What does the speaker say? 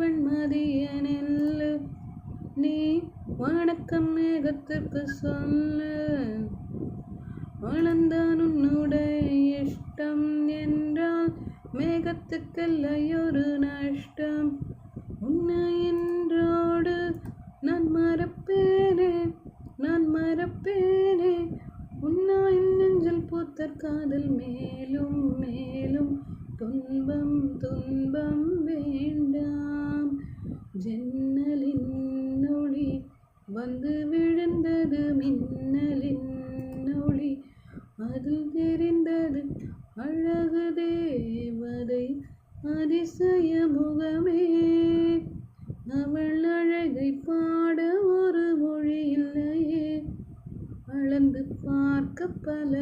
வெண்மதியனில் நீ வணக்கம் மேகத்திற்கு சொல்லு. வளர்ந்தான் உன்னுடைய இஷ்டம் என்றால் மேகத்துக்கெல்லையொரு நஷ்டம். உன்னை என்றோடு நான் மறப்பேனே உன்னாய் நெஞ்சில் பூத்த காதல் மேலும் மேலும் துன்பம் வேண்டாம். ஜன்னலின் ஒளி வந்து விழுந்தது மின்னலின் ஒளி, அதில் தெரிந்தது அழகு தேவதை அதிசய முகமே. அவள் அழகை பாட ஒரு மொழி இல்லையே, அளந்து பார்க்க பல